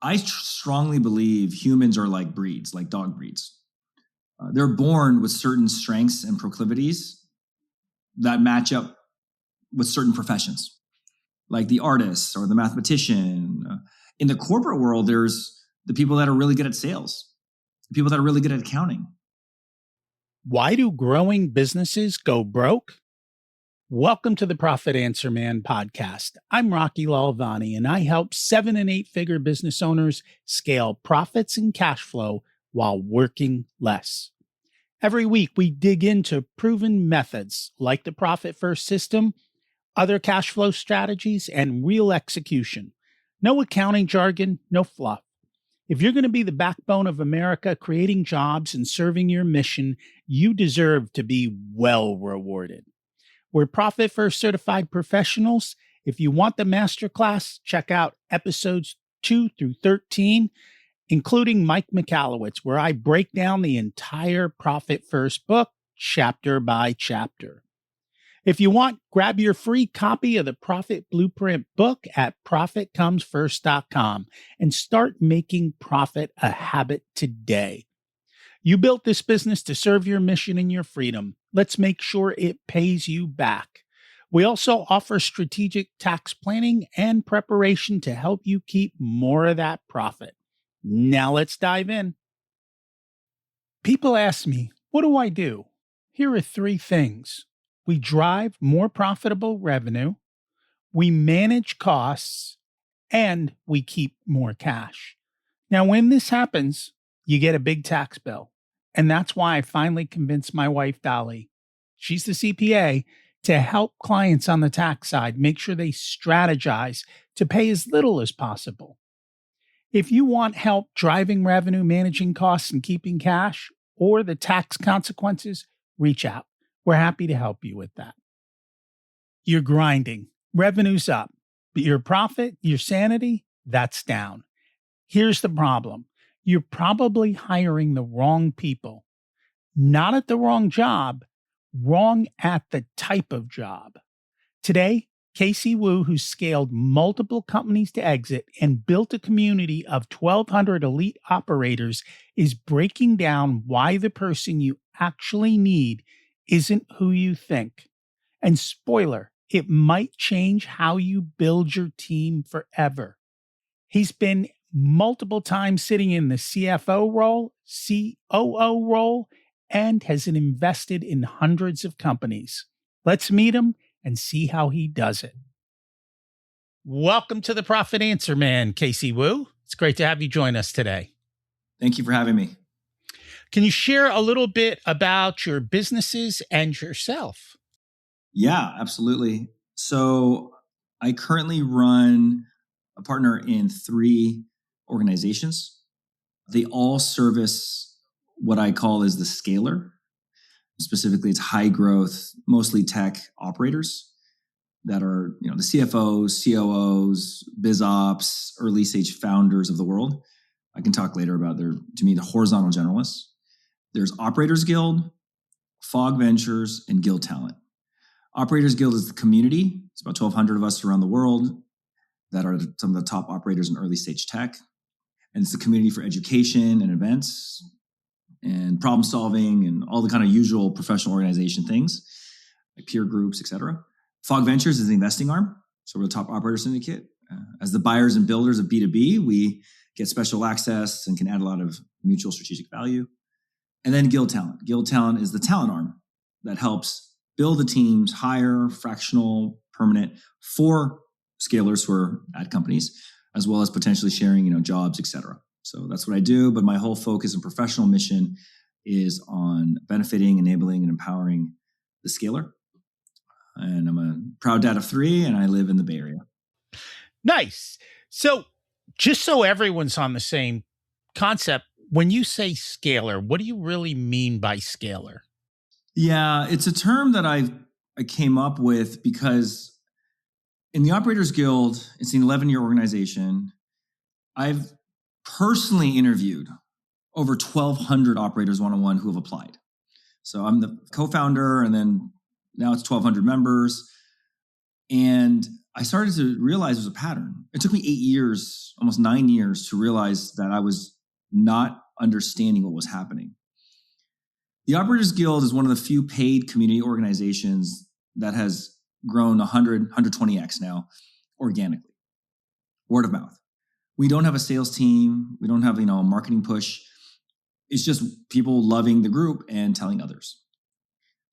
I strongly believe humans are like breeds, like dog breeds. They're born with certain strengths and proclivities that match up with certain professions, like the artist or the mathematician. In the corporate world, there's the people that are really good at sales, the people that are really good at accounting. Why do growing businesses go broke? Welcome to the Profit Answer Man podcast. I'm Rocky Lalvani, and I help 7 and 8 figure business owners scale profits and cash flow while working less. Every week, we dig into proven methods like the Profit First system, other cash flow strategies, and real execution. No accounting jargon, no fluff. If you're going to be the backbone of America, creating jobs and serving your mission, you deserve to be well rewarded. We're Profit First certified professionals. If you want the masterclass, check out episodes 2 through 13, including Mike Michalowicz, where I break down the entire Profit First book, chapter by chapter. If you want, grab your free copy of the Profit Blueprint book at profitcomesfirst.com and start making profit a habit today. You built this business to serve your mission and your freedom. Let's make sure it pays you back. We also offer strategic tax planning and preparation to help you keep more of that profit. Now let's dive in. People ask me, what do I do? Here are 3 things. We drive more profitable revenue, we manage costs, and we keep more cash. Now, when this happens, you get a big tax bill. And that's why I finally convinced my wife, Dolly, she's the CPA, to help clients on the tax side make sure they strategize to pay as little as possible. If you want help driving revenue, managing costs, and keeping cash, or the tax consequences, reach out. We're happy to help you with that. You're grinding. Revenue's up. But your profit, your sanity, that's down. Here's the problem. You're probably hiring the wrong people. Not at the wrong job, wrong at the type of job. Today, Casey Wu, who scaled multiple companies to exit and built a community of 1,200 elite operators, is breaking down why the person you actually need isn't who you think. And spoiler, it might change how you build your team forever. He's been multiple times sitting in the CFO role, COO role, and has invested in hundreds of companies. Let's meet him and see how he does it. Welcome to the Profit Answer Man, Casey Wu. It's great to have you join us today. Thank you for having me. Can you share a little bit about your businesses and yourself? Yeah, absolutely. So I currently run a partner in 3 organizations. They all service what I call is the scaler. Specifically, it's high growth, mostly tech operators that are, the CFOs, COOs, biz ops, early stage founders of the world. I can talk later about to me, the horizontal generalists. There's Operators Guild, Fog Ventures, and Guild Talent. Operators Guild is the community. It's about 1,200 of us around the world that are some of the top operators in early stage tech. And it's the community for education and events and problem solving and all the kind of usual professional organization things, like peer groups, et cetera. Fog Ventures is the investing arm. So we're the top operator syndicate. As the buyers and builders of B2B, we get special access and can add a lot of mutual strategic value. And then Guild Talent. Guild Talent is the talent arm that helps build the teams, hire fractional, permanent for scalers who are at companies, as well as potentially sharing, jobs, et cetera. So that's what I do. But my whole focus and professional mission is on benefiting, enabling, and empowering the scaler. And I'm a proud dad of 3, and I live in the Bay Area. Nice. So just so everyone's on the same concept, when you say scaler, what do you really mean by scaler? Yeah, it's a term that I came up with because in the Operators Guild, it's an 11-year organization. I've personally interviewed over 1,200 operators one-on-one who have applied. So I'm the co-founder, and then now it's 1,200 members. And I started to realize there's a pattern. It took me 8 years, almost 9 years, to realize that I was not understanding what was happening. The Operators Guild is one of the few paid community organizations that has grown 100, 120x now organically, word of mouth. We don't have a sales team. We don't have, a marketing push. It's just people loving the group and telling others.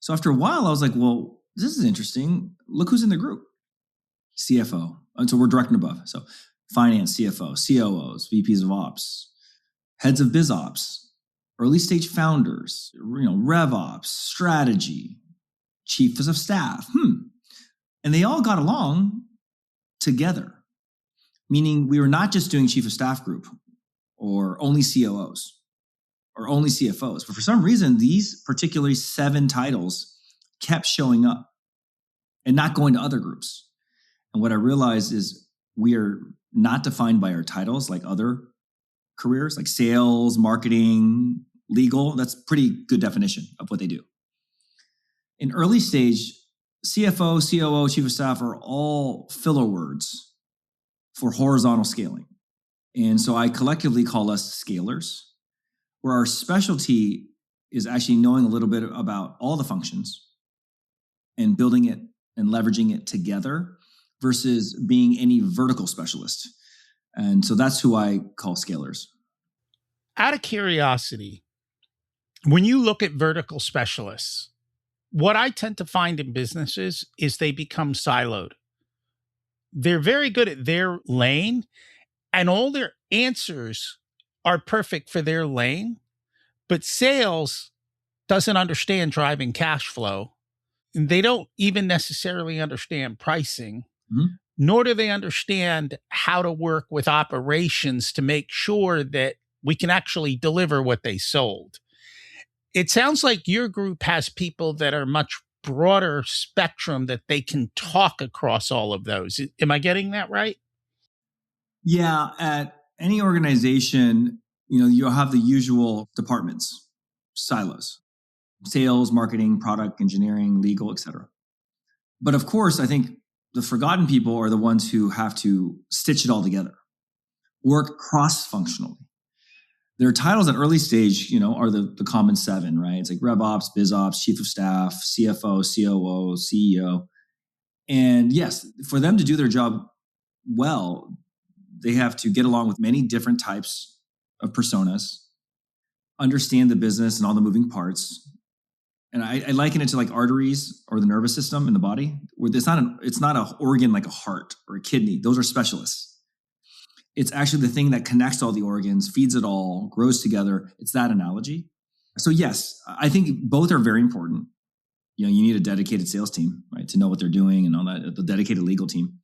So after a while, I was like, well, this is interesting. Look who's in the group. CFO. And so we're direct and above. So finance, CFO, COOs, VPs of ops, heads of biz ops, early stage founders, rev ops, strategy, chiefs of staff. And they all got along together, meaning we were not just doing chief of staff group or only COOs or only CFOs. But for some reason, these particularly 7 titles kept showing up and not going to other groups. And what I realized is we are not defined by our titles like other careers, like sales, marketing, legal. That's pretty good definition of what they do. In early stage, CFO, COO, chief of staff are all filler words for horizontal scaling. And so I collectively call us scalers, where our specialty is actually knowing a little bit about all the functions and building it and leveraging it together versus being any vertical specialist. And so that's who I call scalers. Out of curiosity, when you look at vertical specialists, what I tend to find in businesses is they become siloed. They're very good at their lane, and all their answers are perfect for their lane, but sales doesn't understand driving cash flow. And they don't even necessarily understand pricing, nor do they understand how to work with operations to make sure that we can actually deliver what they sold. It sounds like your group has people that are much broader spectrum that they can talk across all of those. Am I getting that right? Yeah, at any organization, you'll have the usual departments, silos, sales, marketing, product, engineering, legal, etc. But of course, I think the forgotten people are the ones who have to stitch it all together, work cross-functionally. Their titles at early stage, are the common 7, right? It's like rev ops, biz ops, chief of staff, CFO, COO, CEO. And yes, for them to do their job well, they have to get along with many different types of personas, understand the business and all the moving parts. And I liken it to like arteries or the nervous system in the body, where it's not an organ like a heart or a kidney. Those are specialists. It's actually the thing that connects all the organs, feeds it all, grows together. It's that analogy. So yes, I think both are very important. You need a dedicated sales team, right, to know what they're doing and all that, the dedicated legal team.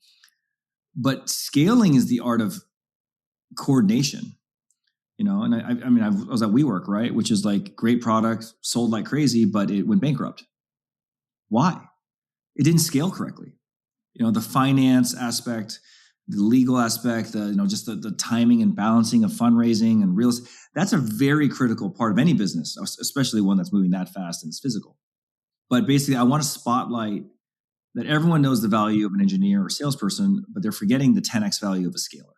But scaling is the art of coordination. And I was at WeWork, right, which is like great product, sold like crazy, but it went bankrupt. Why? It didn't scale correctly. The finance aspect, the legal aspect, just the timing and balancing of fundraising and real estate. That's a very critical part of any business, especially one that's moving that fast and it's physical. But basically, I want to spotlight that everyone knows the value of an engineer or salesperson, but they're forgetting the 10x value of a scaler.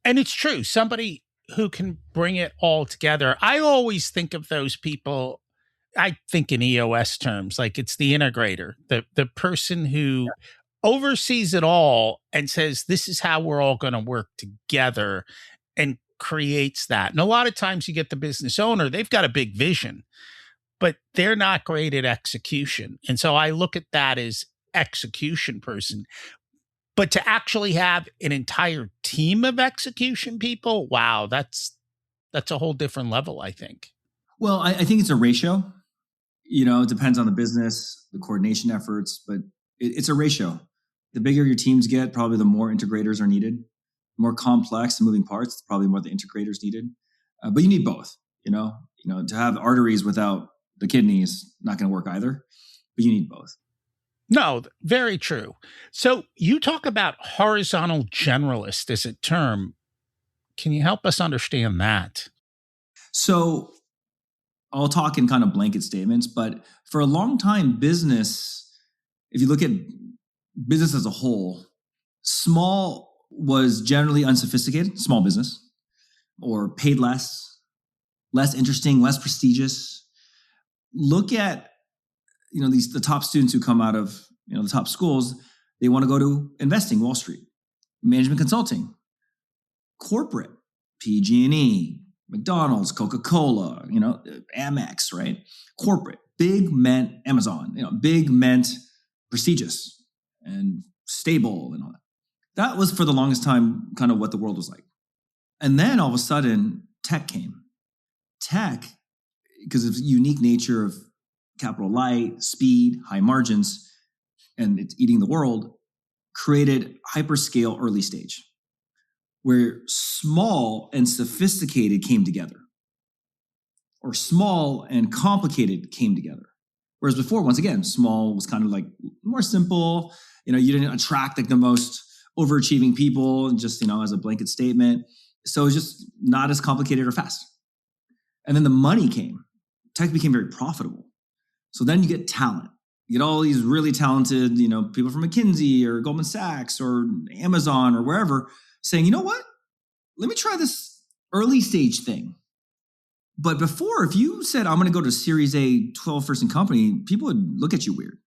And it's true. Somebody who can bring it all together. I always think of those people, I think in EOS terms, like it's the integrator, the person who oversees it all and says, this is how we're all going to work together, and creates that. And a lot of times you get the business owner, they've got a big vision, but they're not great at execution. And so I look at that as execution person. But to actually have an entire team of execution people, wow, that's a whole different level, I think. Well, I think it's a ratio. It depends on the business, the coordination efforts, but it's a ratio. The bigger your teams get, probably the more integrators are needed. The more complex and moving parts, probably more the integrators needed. But you need both. To have arteries without the kidneys, not going to work either. But you need both. No, very true. So you talk about horizontal generalist as a term. Can you help us understand that? So I'll talk in kind of blanket statements, but for a long time, business, if you look at business as a whole, Small was generally unsophisticated, small business, or paid less interesting, less prestigious. Look at the top students who come out of the top schools. They want to go to investing, Wall Street, management consulting, corporate, PG&E, McDonald's, Coca-Cola, Amex, right? Corporate, big meant Amazon, big meant prestigious and stable and all that. That was for the longest time kind of what the world was like. And then all of a sudden, tech came. Tech, because of the unique nature of capital light, speed, high margins, and it's eating the world, created hyperscale early stage, where small and sophisticated came together, or small and complicated came together. Whereas before, once again, small was kind of like more simple. You didn't attract like the most overachieving people, and just as a blanket statement. So it's just not as complicated or fast. And then the money came. Tech became very profitable. So then you get talent. You get all these really talented, people from McKinsey or Goldman Sachs or Amazon or wherever saying, you know what? Let me try this early stage thing. But before, if you said, I'm going to go to Series A 12-person company, people would look at you weird.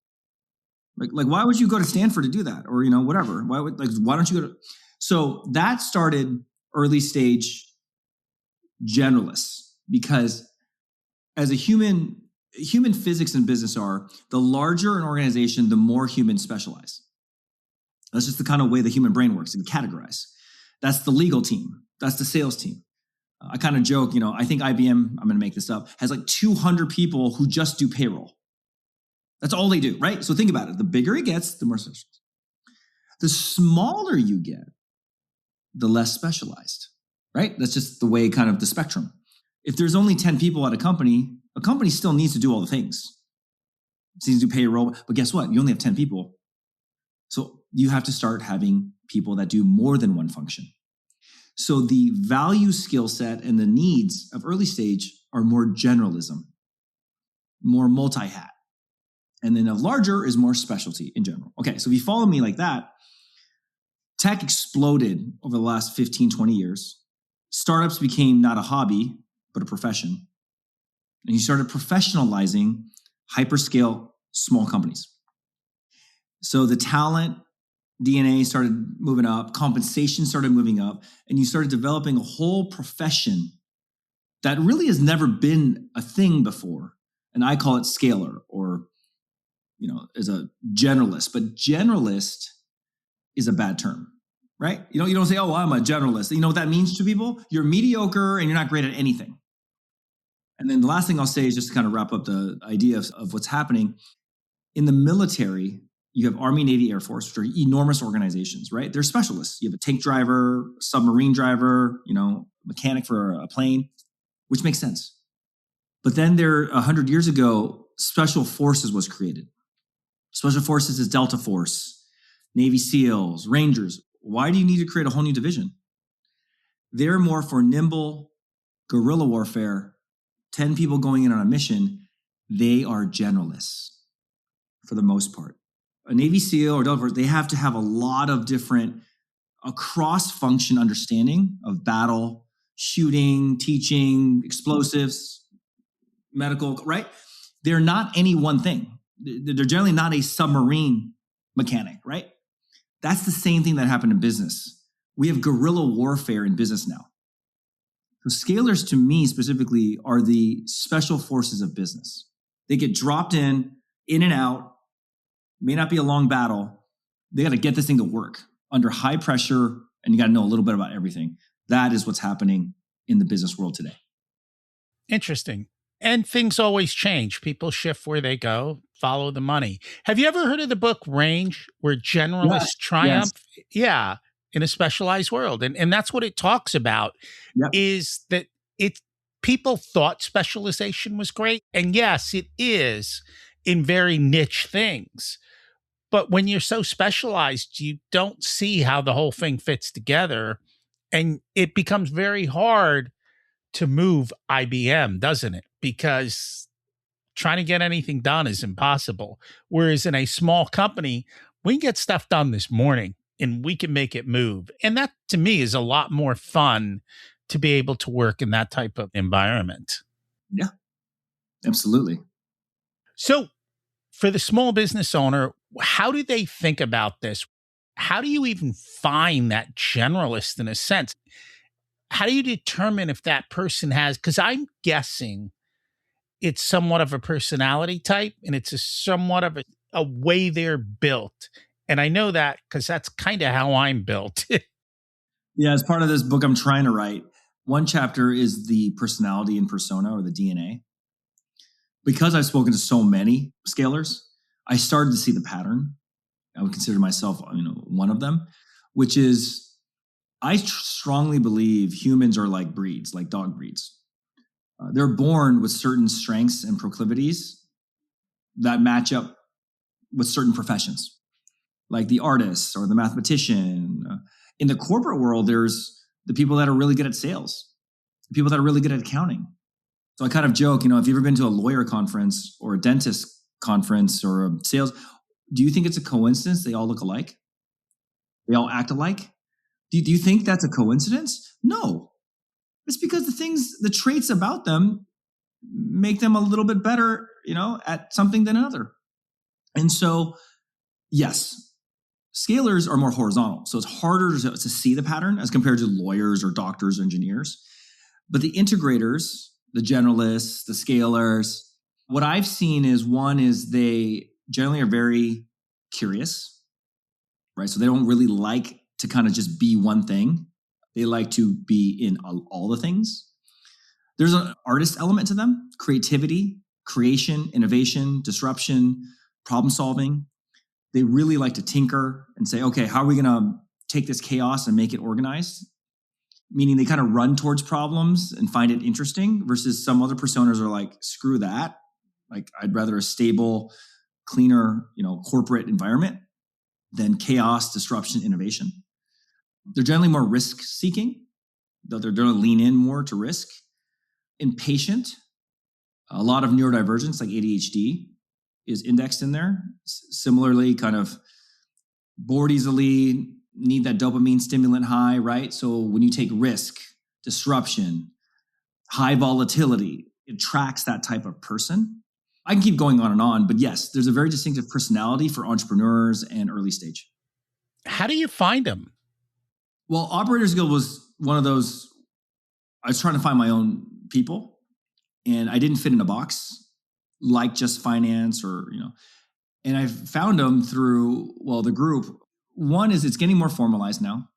Like, why would you go to Stanford to do that? Or, whatever. Why don't you go to... So that started early stage generalists, because as a human physics and business are, the larger an organization, the more humans specialize. That's just the kind of way the human brain works, and categorize. That's the legal team. That's the sales team. I kind of joke, I think IBM, I'm going to make this up, has like 200 people who just do payroll. That's all they do, right? So think about it. The bigger it gets, the more specialized. The smaller you get, the less specialized, right? That's just the way kind of the spectrum. If there's only 10 people at a company still needs to do all the things. It needs to do payroll, but guess what? You only have 10 people. So you have to start having people that do more than one function. So the value skill set and the needs of early stage are more generalism, more multi-hat. And then a larger is more specialty in general. Okay, so if you follow me like that, tech exploded over the last 15, 20 years. Startups became not a hobby, but a profession. And you started professionalizing hyperscale small companies. So the talent DNA started moving up, compensation started moving up, and you started developing a whole profession that really has never been a thing before. And I call it scalar, or, as a generalist. But generalist is a bad term, right? You don't say, oh, I'm a generalist. You know what that means to people? You're mediocre and you're not great at anything. And then the last thing I'll say is just to kind of wrap up the idea of what's happening. In the military, you have Army, Navy, Air Force, which are enormous organizations, right? They're specialists. You have a tank driver, submarine driver, mechanic for a plane, which makes sense. But then 100 years ago, Special Forces was created. Special Forces is Delta Force, Navy SEALs, Rangers. Why do you need to create a whole new division? They're more for nimble guerrilla warfare, 10 people going in on a mission. They are generalists for the most part. A Navy SEAL or Delta Force, they have to have a lot of different, a cross-function understanding of battle, shooting, teaching, explosives, medical, right? They're not any one thing. They're generally not a submarine mechanic, right? That's the same thing that happened in business. We have guerrilla warfare in business now. So scalers, to me specifically, are the special forces of business. They get dropped in and out, may not be a long battle. They got to get this thing to work under high pressure, and you got to know a little bit about everything. That is what's happening in the business world today. Interesting. And things always change. People shift where they go, follow the money. Have you ever heard of the book Range, where generalists triumph? Yes. Yeah, in a specialized world. And that's what it talks about, is that people thought specialization was great. And yes, it is in very niche things. But when you're so specialized, you don't see how the whole thing fits together. And it becomes very hard to move IBM, doesn't it? Because trying to get anything done is impossible. Whereas in a small company, we can get stuff done this morning and we can make it move. And that to me is a lot more fun to be able to work in that type of environment. Yeah, absolutely. So, for the small business owner, how do they think about this? How do you even find that generalist in a sense? How do you determine if that person has, because I'm guessing it's somewhat of a personality type and it's a somewhat of a way they're built. And I know that because that's kind of how I'm built. Yeah, as part of this book I'm trying to write, one chapter is the personality and persona, or the DNA. Because I've spoken to so many scalers, I started to see the pattern. I would consider myself, one of them, which is I strongly believe humans are like breeds, like dog breeds. They're born with certain strengths and proclivities that match up with certain professions, like the artist or the mathematician. In the corporate world, there's the people that are really good at sales, the people that are really good at accounting. So I kind of joke, if you've ever been to a lawyer conference or a dentist conference or a sales, do you think it's a coincidence they all look alike? They all act alike? Do you think that's a coincidence? No. It's because the traits about them make them a little bit better, at something than another. And so, yes, scalers are more horizontal. So it's harder to see the pattern as compared to lawyers or doctors or engineers. But the integrators, the generalists, the scalers, what I've seen is one is they generally are very curious, right? So they don't really like to kind of just be one thing. They like to be in all the things. There's an artist element to them, creativity, creation, innovation, disruption, problem solving. They really like to tinker and say, okay, how are we going to take this chaos and make it organized? Meaning they kind of run towards problems and find it interesting, versus some other personas are like, screw that. Like, I'd rather a stable, cleaner, corporate environment than chaos, disruption, innovation. They're generally more risk seeking, though they're going to lean in more to risk. Impatient, a lot of neurodivergence like ADHD is indexed in there. Similarly, kind of bored easily, need that dopamine stimulant high, right? So when you take risk, disruption, high volatility, it tracks that type of person. I can keep going on, but yes, there's a very distinctive personality for entrepreneurs and early stage. How do you find them? Well, Operators Guild was one of those. I was trying to find my own people, and I didn't fit in a box like just finance and I found them through, the group. One is it's getting more formalized now.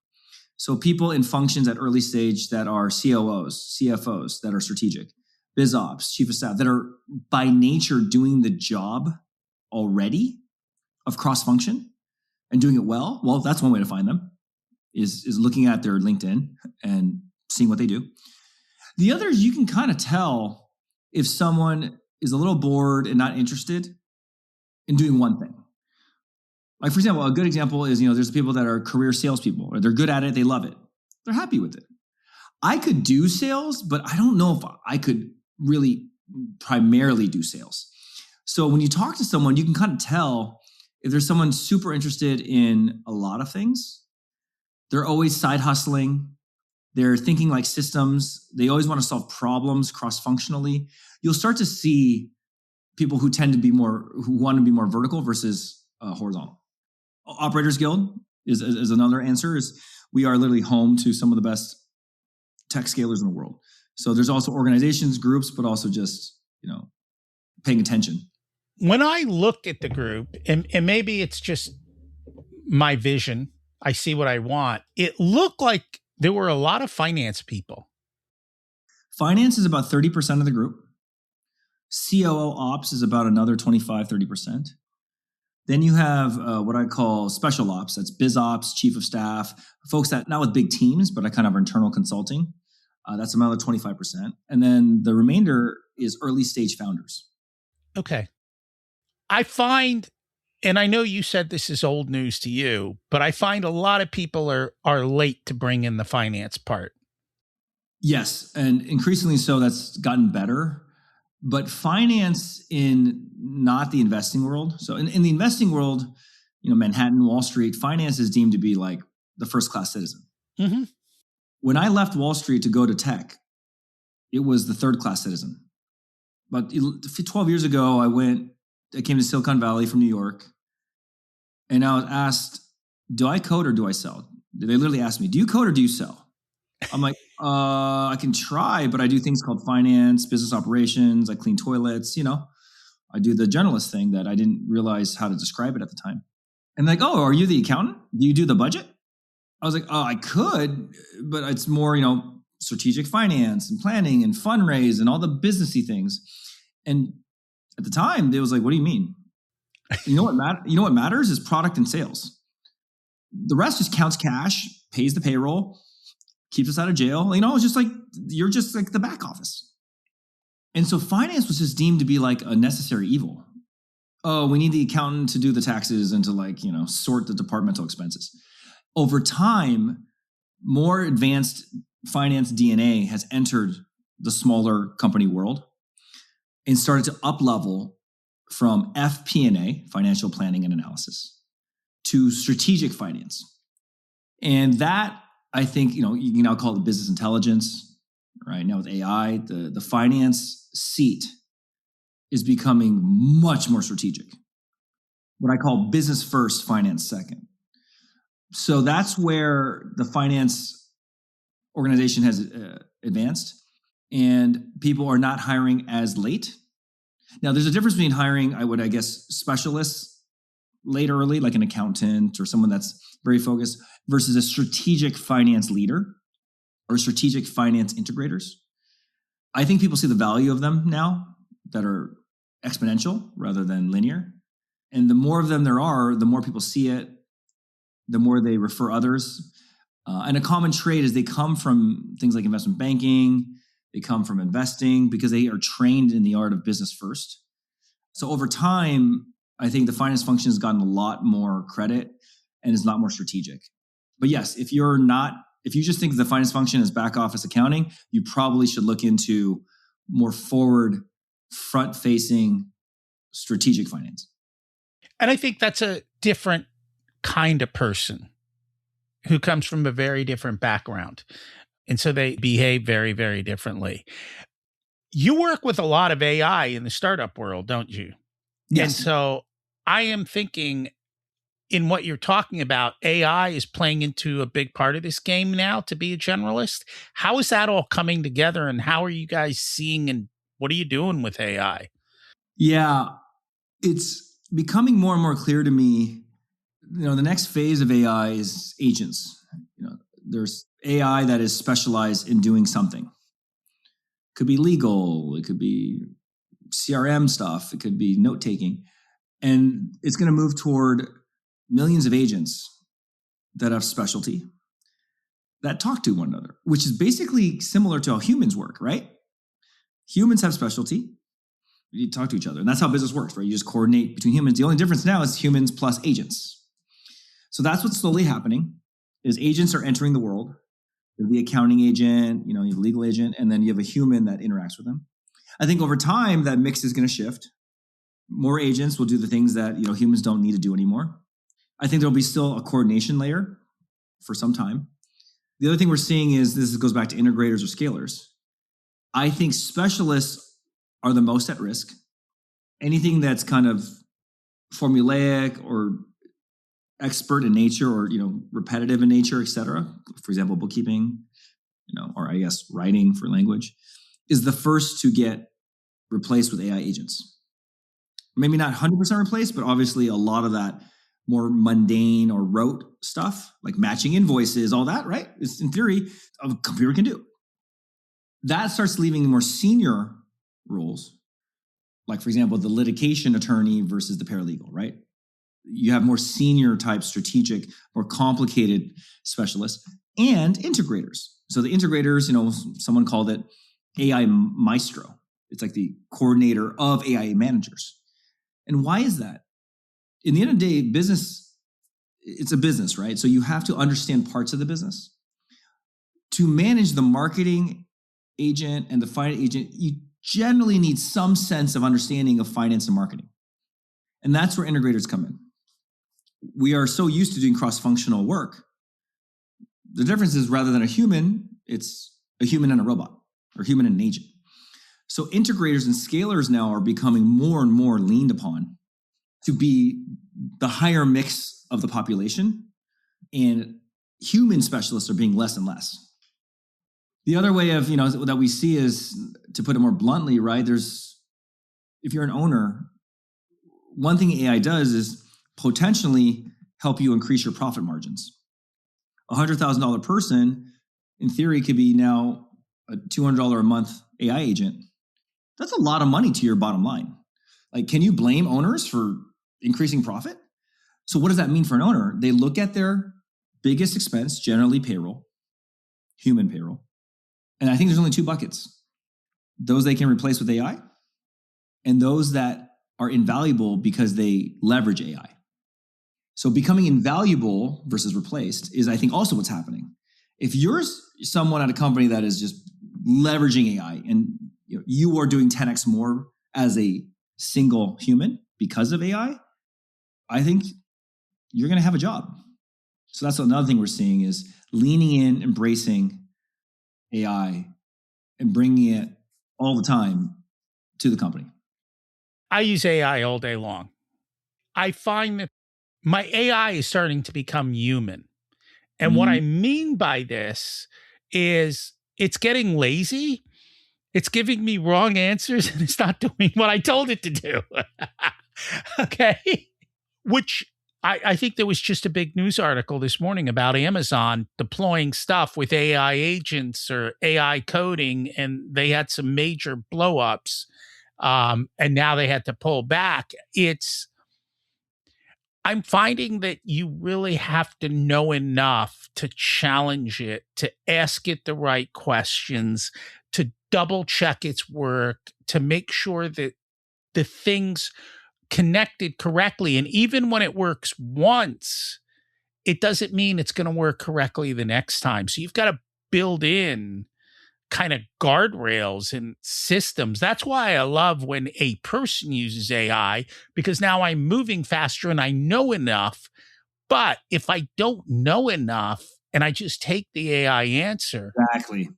So people in functions at early stage that are COOs, CFOs, that are strategic, biz ops, chief of staff, that are by nature doing the job already of cross function and doing it well. Well, that's one way to find them is looking at their LinkedIn and seeing what they do. The other is you can kind of tell if someone is a little bored and not interested in doing one thing. Like, for example, a good example is, there's people that are career salespeople, or they're good at it, they love it, they're happy with it. I could do sales, but I don't know if I could really primarily do sales. So when you talk to someone, you can kind of tell if there's someone super interested in a lot of things. They're always side hustling. They're thinking like systems. They always want to solve problems cross-functionally. You'll start to see people who want to be more vertical versus horizontal. Operators Guild is another answer. Is we are literally home to some of the best tech scalers in the world. So there's also organizations, groups, but also just paying attention. When I look at the group, and maybe it's just my vision, I see what I want. It looked like there were a lot of finance people. Finance is about 30% of the group. COO ops is about another 25, 30%. Then you have what I call special ops. That's biz ops, chief of staff, folks that not with big teams, but I kind of internal consulting. That's another 25%. And then the remainder is early stage founders. Okay. I find, and I know you said this is old news to you, but I find a lot of people are late to bring in the finance part. Yes, and increasingly so. That's gotten better. But finance in not the investing world. So in the investing world, Manhattan, Wall Street, finance is deemed to be like the first class citizen. Mm-hmm. When I left Wall Street to go to tech, it was the third class citizen. But 12 years ago, I came to Silicon Valley from New York, and I was asked, do I code or do I sell? They literally asked me, do you code or do you sell? I'm like, I can try, but I do things called finance, business operations. I clean toilets, I do the generalist thing that I didn't realize how to describe it at the time. And like, oh, are you the accountant? Do you do the budget? I was like, oh, I could, but it's more, strategic finance and planning and fundraise and all the businessy things. And at the time, they was like, what do you mean? You know what matters is product and sales. The rest just counts cash, pays the payroll, keeps us out of jail. It's just like, you're just like the back office. And so finance was just deemed to be like a necessary evil. Oh, we need the accountant to do the taxes and to sort the departmental expenses. Over time, more advanced finance DNA has entered the smaller company world and started to up-level from FP&A, financial planning and analysis, to strategic finance. And that, I think, you can now call it business intelligence, right? Now with AI, the finance seat is becoming much more strategic. What I call business first, finance second. So that's where the finance organization has advanced, and people are not hiring as late. Now, there's a difference between hiring, I guess, specialists late early, like an accountant or someone that's very focused, versus a strategic finance leader or strategic finance integrators. I think people see the value of them now that are exponential rather than linear. And the more of them there are, the more people see it, the more they refer others. And a common trait is they come from things like investment banking, they come from investing because they are trained in the art of business first. So over time, I think the finance function has gotten a lot more credit and is a lot more strategic. But yes, if you just think of the finance function as back office accounting, you probably should look into more forward, front-facing strategic finance. And I think that's a different kind of person who comes from a very different background. And so they behave very, very differently. You work with a lot of AI in the startup world, don't you? Yes. And so I am thinking in what you're talking about, AI is playing into a big part of this game now to be a generalist. How is that all coming together, and how are you guys seeing, and what are you doing with AI? Yeah, it's becoming more and more clear to me. The next phase of AI is agents. There's AI that is specialized in doing something. It could be legal, it could be CRM stuff, it could be note taking. And it's going to move toward millions of agents that have specialty that talk to one another, which is basically similar to how humans work, right? Humans have specialty. You talk to each other. And that's how business works, right? You just coordinate between humans. The only difference now is humans plus agents. So that's what's slowly happening is agents are entering the world. You have the accounting agent, you have a legal agent, and then you have a human that interacts with them. I think over time, that mix is going to shift. More agents will do the things that humans don't need to do anymore. I think there'll be still a coordination layer for some time. The other thing we're seeing is this goes back to integrators or scalers. I think specialists are the most at risk. Anything that's kind of formulaic or expert in nature or repetitive in nature, et cetera, for example, bookkeeping, or I guess writing for language, is the first to get replaced with AI agents. Maybe not 100% replaced, but obviously a lot of that more mundane or rote stuff, like matching invoices, all that, right? It's in theory, a computer can do. That starts leaving more senior roles, like, for example, the litigation attorney versus the paralegal, right? You have more senior type strategic, more complicated specialists and integrators. So the integrators, someone called it AI maestro. It's like the coordinator of AI managers. And why is that? In the end of the day, business, it's a business, right? So you have to understand parts of the business. To manage the marketing agent and the finance agent, you generally need some sense of understanding of finance and marketing. And that's where integrators come in. we are so used to doing cross-functional work. The difference is rather than a human, it's a human and a robot, or human and an agent. So integrators and scalers now are becoming more and more leaned upon to be the higher mix of the population, and human specialists are being less and less. The other way of, that we see is, to put it more bluntly, right? If you're an owner, one thing AI does is potentially help you increase your profit margins. A $100,000 person, in theory, could be now a $200 a month AI agent. That's a lot of money to your bottom line. Like, can you blame owners for increasing profit? So what does that mean for an owner? They look at their biggest expense, generally payroll, human payroll. And I think there's only two buckets: those they can replace with AI, and those that are invaluable because they leverage AI. So becoming invaluable versus replaced is, I think, also what's happening. If you're someone at a company that is just leveraging AI, and you are doing 10x more as a single human because of AI, I think you're going to have a job. So that's another thing we're seeing, is leaning in, embracing AI, and bringing it all the time to the company. I use AI all day long. I find that my AI is starting to become human. And what I mean by this is it's getting lazy. It's giving me wrong answers, and it's not doing what I told it to do. Okay. Which I think there was just a big news article this morning about Amazon deploying stuff with AI agents or AI coding, and they had some major blowups. And now they had to pull back. I'm finding that you really have to know enough to challenge it, to ask it the right questions, to double check its work, to make sure that the things connected correctly. And even when it works once, it doesn't mean it's going to work correctly the next time. So you've got to build in kind of guardrails and systems. That's why I love when a person uses AI, because now I'm moving faster and I know enough. But if I don't know enough and I just take the AI answer, Exactly.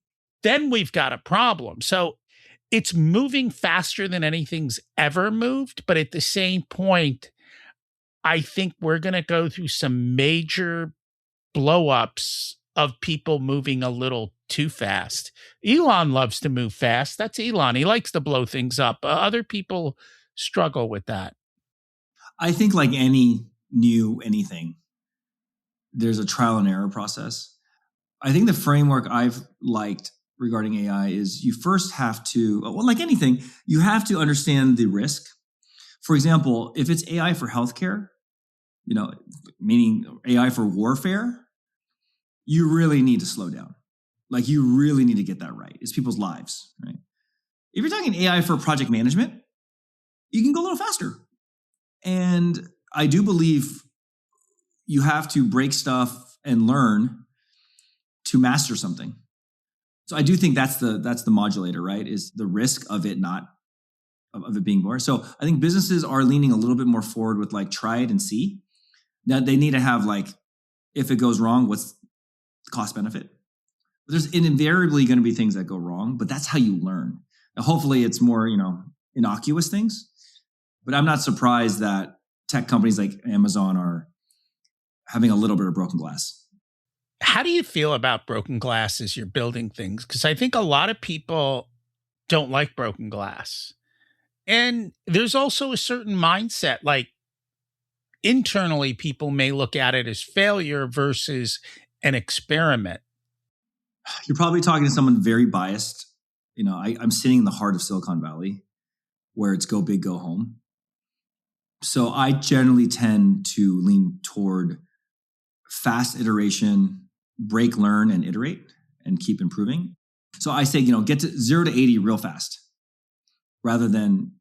then we've got a problem. So it's moving faster than anything's ever moved. But at the same point, I think we're going to go through some major blowups of people moving a little too fast. Elon loves to move fast. That's Elon. He likes to blow things up. Other people struggle with that. I think, like any new anything, there's a trial and error process. I think the framework I've liked regarding AI is, you first have to, well, like anything, you have to understand the risk. For example, if it's AI for healthcare, meaning AI for warfare, you really need to slow down. Like, you really need to get that right. It's people's lives, right? If you're talking AI for project management, you can go a little faster. And I do believe you have to break stuff and learn to master something. So I do think that's the modulator, right? Is the risk of it being more. So I think businesses are leaning a little bit more forward with, like, try it and see. That they need to have, like, if it goes wrong, what's the cost benefit? There's invariably going to be things that go wrong, but that's how you learn. Now, hopefully it's more, innocuous things. But I'm not surprised that tech companies like Amazon are having a little bit of broken glass. How do you feel about broken glass as you're building things? Because I think a lot of people don't like broken glass. And there's also a certain mindset, like internally, people may look at it as failure versus an experiment. You're probably talking to someone very biased. I'm sitting in the heart of Silicon Valley, where it's go big, go home. So I generally tend to lean toward fast iteration, break, learn, and iterate, and keep improving. So I say, get to 0 to 80 real fast, rather than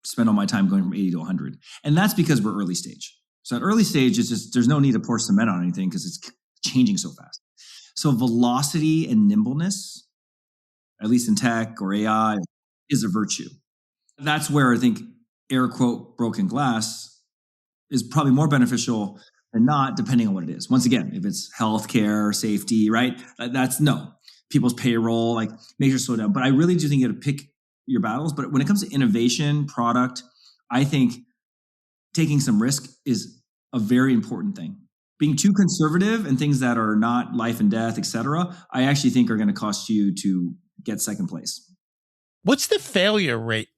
spend all my time going from 80 to 100. And that's because we're early stage. So at early stage, it's just, there's no need to pour cement on anything because it's changing so fast. So velocity and nimbleness, at least in tech or AI, is a virtue. That's where I think, air quote, broken glass is probably more beneficial and not, depending on what it is. Once again, if it's healthcare, safety, right? That's no. People's payroll, like make sure slow down. But I really do think you got to pick your battles. But when it comes to innovation, product, I think taking some risk is a very important thing. Being too conservative and things that are not life and death, et cetera, I actually think are going to cost you to get second place. What's the failure rate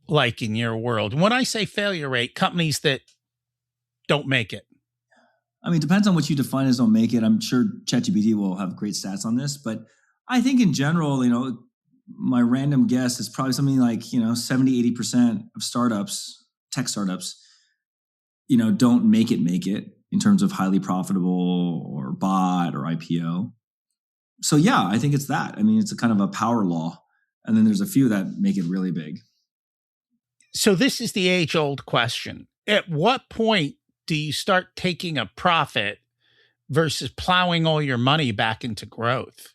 like in your world? When I say failure rate, companies that don't make it. I mean, it depends on what you define as don't make it. I'm sure ChatGPT will have great stats on this, but I think in general, my random guess is probably something like, 70, 80% of startups, tech startups, don't make it in terms of highly profitable or bought or IPO. So yeah, I think it's that. I mean, it's a kind of a power law. And then there's a few that make it really big. So this is the age-old question. At what point do you start taking a profit versus plowing all your money back into growth?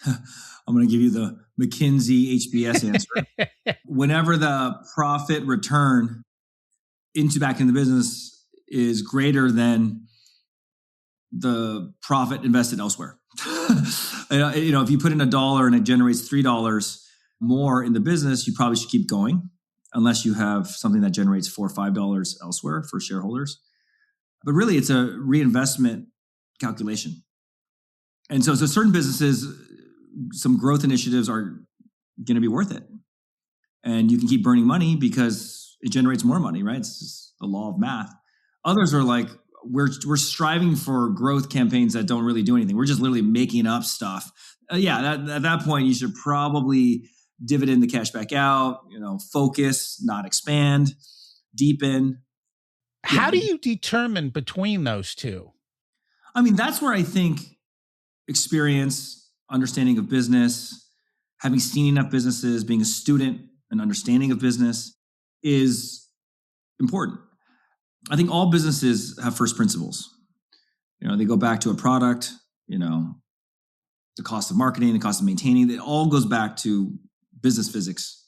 I'm going to give you the McKinsey HBS answer. Whenever the profit return back in the business is greater than the profit invested elsewhere. If you put in $1 and it generates $3 more in the business, you probably should keep going, unless you have something that generates $4 or $5 elsewhere for shareholders. But really, it's a reinvestment calculation. And so certain businesses, some growth initiatives are going to be worth it. And you can keep burning money because it generates more money, right? It's just the law of math. Others are like, we're striving for growth campaigns that don't really do anything. We're just literally making up stuff. At that point, you should probably dividend the cash back out, focus, not expand, deepen. How do you determine between those two? I mean, that's where I think experience, understanding of business, having seen enough businesses, being a student, and understanding of business is important. I think all businesses have first principles. They go back to a product, the cost of marketing, the cost of maintaining, it all goes back to business physics.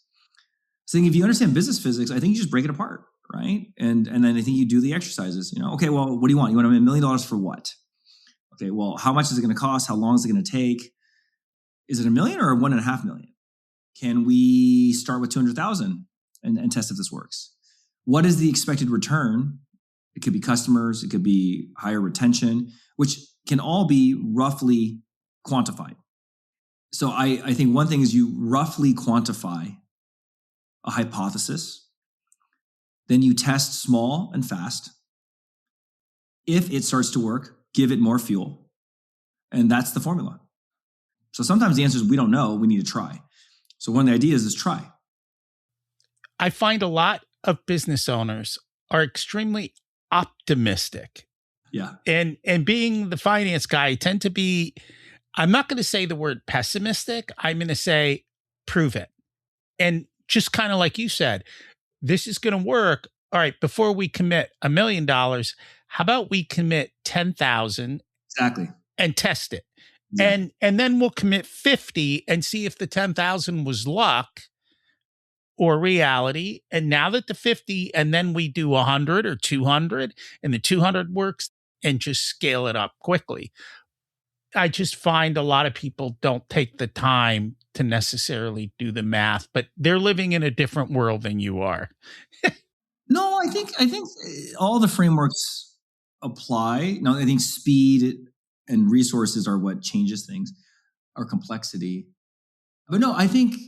So if you understand business physics, I think you just break it apart, right? And then I think you do the exercises. Okay, well, what do you want? You want $1 million for what? Okay, well, how much is it going to cost? How long is it going to take? Is it $1 million or $1.5 million? Can we start with 200,000 and test if this works? What is the expected return? It could be customers, it could be higher retention, which can all be roughly quantified. So I think one thing is you roughly quantify a hypothesis, then you test small and fast. If it starts to work, give it more fuel. And that's the formula. So sometimes the answer is we don't know, we need to try. So one of the ideas is try. I find a lot of business owners are extremely optimistic. Yeah. And being the finance guy, I tend to be, I'm not going to say the word pessimistic. I'm going to say prove it. And just kind of like you said, this is going to work. All right, before we commit $1 million, how about we commit 10,000 Exactly. and test it? Exactly. And then we'll commit 50 and see if the 10,000 was luck or reality. And now that the 50, and then we do 100 or 200 and the 200 works, and just scale it up quickly. I just find a lot of people don't take the time to necessarily do the math, but they're living in a different world than you are. No, I think all the frameworks apply. No, I think speed and resources are what changes things, or complexity. But no, I think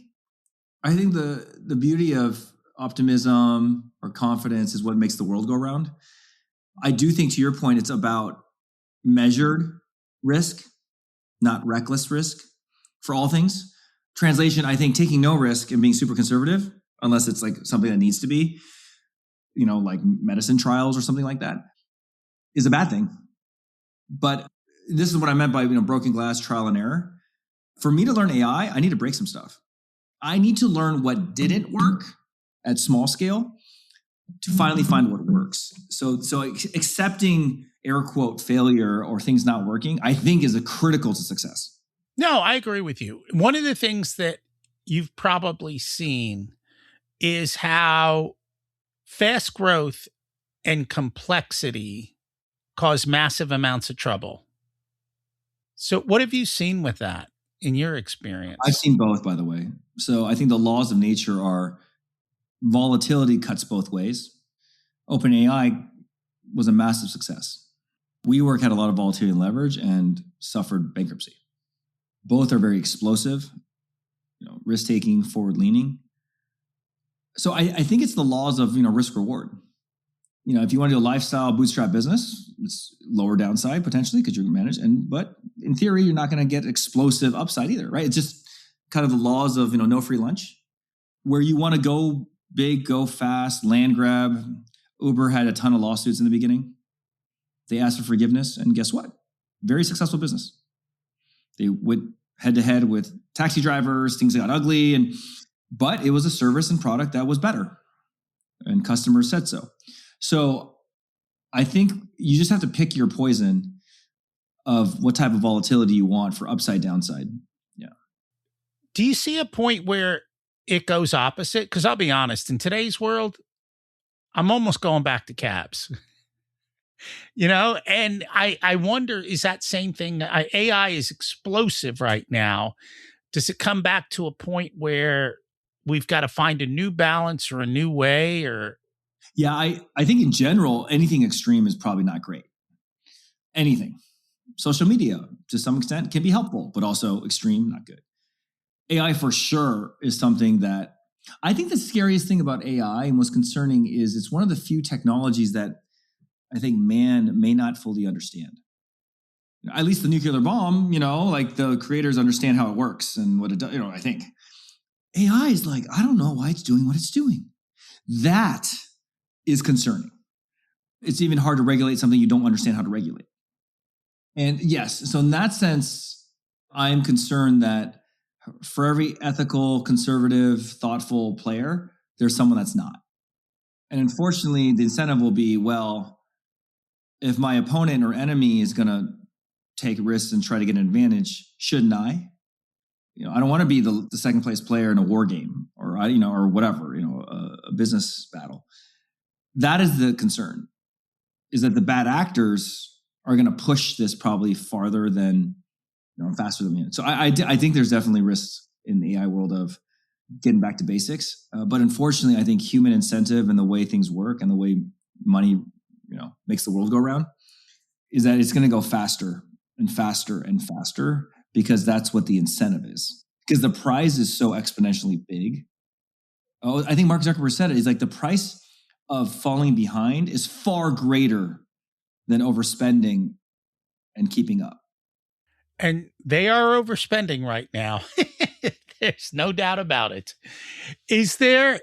the beauty of optimism or confidence is what makes the world go round. I do think, to your point, it's about measured risk, not reckless risk for all things. Translation, I think taking no risk and being super conservative, unless it's like something that needs to be, like medicine trials or something like that, is a bad thing. But this is what I meant by, broken glass, trial and error. For me to learn AI, I need to break some stuff. I need to learn what didn't work at small scale to finally find what works. So accepting air quote failure or things not working, I think is a critical to success. No, I agree with you. One of the things that you've probably seen is how fast growth and complexity cause massive amounts of trouble. So, what have you seen with that in your I've experience? seen both, by the way. So I think the laws of nature are volatility cuts both ways. OpenAI was a massive success. WeWork had a lot of volatility and leverage and suffered bankruptcy. Both are very explosive, risk taking, forward leaning. So I think it's the laws of risk reward. If you want to do a lifestyle bootstrap business, it's lower downside potentially because you're managed, but in theory, you're not going to get explosive upside either, right? It's just kind of the laws of no free lunch. Where you want to go big, go fast, land grab. Uber had a ton of lawsuits in the beginning. They asked for forgiveness, and guess what? Very successful business. They went head to head with taxi drivers. Things got ugly, but it was a service and product that was better, and customers said so. So I think you just have to pick your poison of what type of volatility you want for upside downside. Yeah. Do you see a point where it goes opposite? Because I'll be honest, in today's world, I'm almost going back to cabs. And I wonder, is that same thing? AI is explosive right now. Does it come back to a point where we've got to find a new balance or a new way? Or Yeah, I think in general, anything extreme is probably not great. Anything. Social media, to some extent, can be helpful, but also extreme, not good. AI for sure is something that I think the scariest thing about AI and what's concerning is it's one of the few technologies that I think man may not fully understand. At least the nuclear bomb, like the creators understand how it works and what it does. I think AI is like, I don't know why it's doing what it's doing. That is concerning. It's even hard to regulate something you don't understand how to regulate. And yes, so in that sense, I'm concerned that for every ethical, conservative, thoughtful player, there's someone that's not. And unfortunately, the incentive will be, well, if my opponent or enemy is going to take risks and try to get an advantage, shouldn't I? I don't want to be the second place player in a war game or or whatever, a business battle. That is the concern, is that the bad actors are going to push this probably farther than, faster than me. So I think there's definitely risks in the AI world of getting back to basics. But unfortunately, I think human incentive and the way things work and the way money, makes the world go around is that it's going to go faster and faster and faster because that's what the incentive is. Because the prize is so exponentially big. Oh, I think Mark Zuckerberg said it. He's like, the price of falling behind is far greater than overspending and keeping up. and they are overspending right now. There's no doubt about it. Is there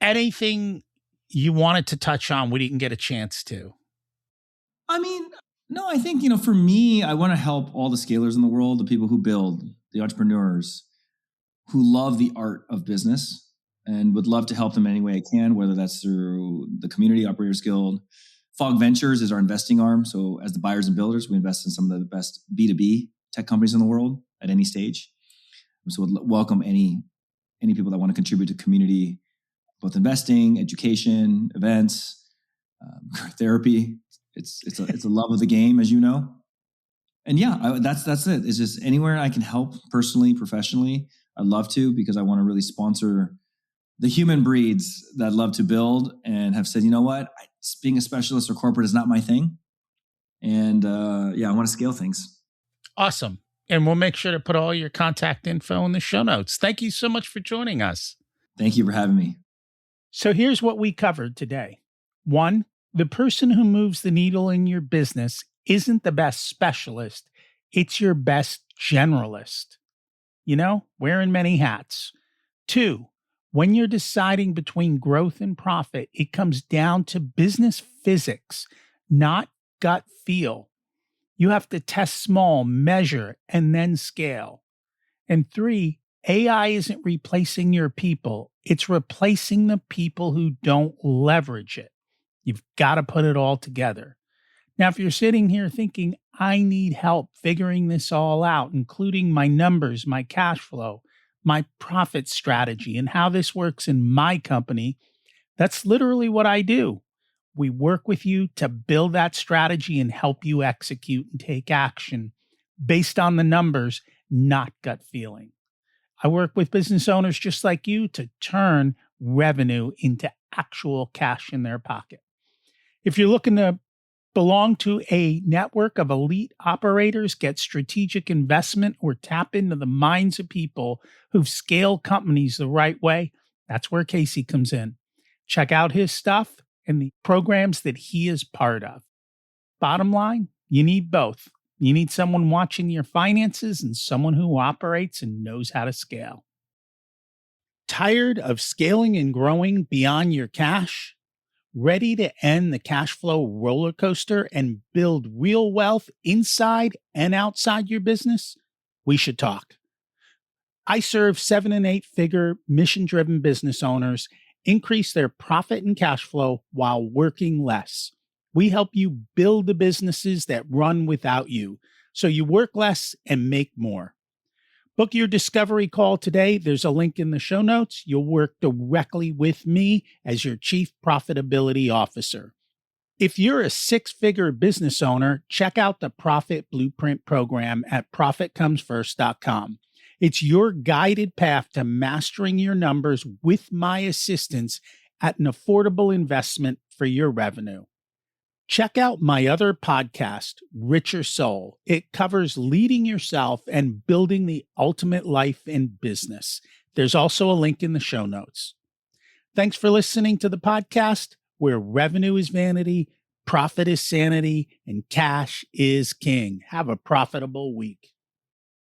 anything you wanted to touch on we didn't get a chance to? I mean, no, I think, for me, I want to help all the scalers in the world, the people who build, the entrepreneurs who love the art of business and would love to help them any way I can, whether that's through the Community Operators Guild. Fog Ventures is our investing arm. So as the buyers and builders, we invest in some of the best B2B tech companies in the world at any stage. So we'd welcome any people that want to contribute to community, both investing, education, events, therapy. It's a love of the game, as you know. And yeah, that's it. It's just anywhere I can help personally, professionally, I'd love to, because I want to really sponsor the human breeds that love to build and have said, you know what, being a specialist or corporate is not my thing. And I want to scale things. Awesome. And we'll make sure to put all your contact info in the show notes. Thank you so much for joining us. Thank you for having me. So here's what we covered today. 1, the person who moves the needle in your business isn't the best specialist, it's your best generalist. Wearing many hats. 2, when you're deciding between growth and profit, it comes down to business physics, not gut feel. You have to test small, measure, and then scale. And 3, AI isn't replacing your people. It's replacing the people who don't leverage it. You've got to put it all together. Now, if you're sitting here thinking, I need help figuring this all out, including my numbers, my cash flow, my profit strategy, and how this works in my company, that's literally what I do. We work with you to build that strategy and help you execute and take action based on the numbers, not gut feeling. I work with business owners just like you to turn revenue into actual cash in their pocket. If you're looking to belong to a network of elite operators, get strategic investment, or tap into the minds of people who've scaled companies the right way, that's where Casey comes in. Check out his stuff and the programs that he is part of. Bottom line, you need both. You need someone watching your finances and someone who operates and knows how to scale. Tired of scaling and growing beyond your cash? Ready to end the cash flow roller coaster and build real wealth inside and outside your business? We should talk. I serve 7 and 8 figure mission driven business owners increase their profit and cash flow while working less. We help you build the businesses that run without you so you work less and make more. Book your discovery call today. There's a link in the show notes. You'll work directly with me as your chief profitability officer. If you're a 6-figure business owner, check out the Profit Blueprint program at profitcomesfirst.com. It's your guided path to mastering your numbers with my assistance at an affordable investment for your revenue. Check out my other podcast, Richer Soul. It covers leading yourself and building the ultimate life in business. There's also a link in the show notes. Thanks for listening to the podcast, where revenue is vanity, profit is sanity, and cash is king. Have a profitable week.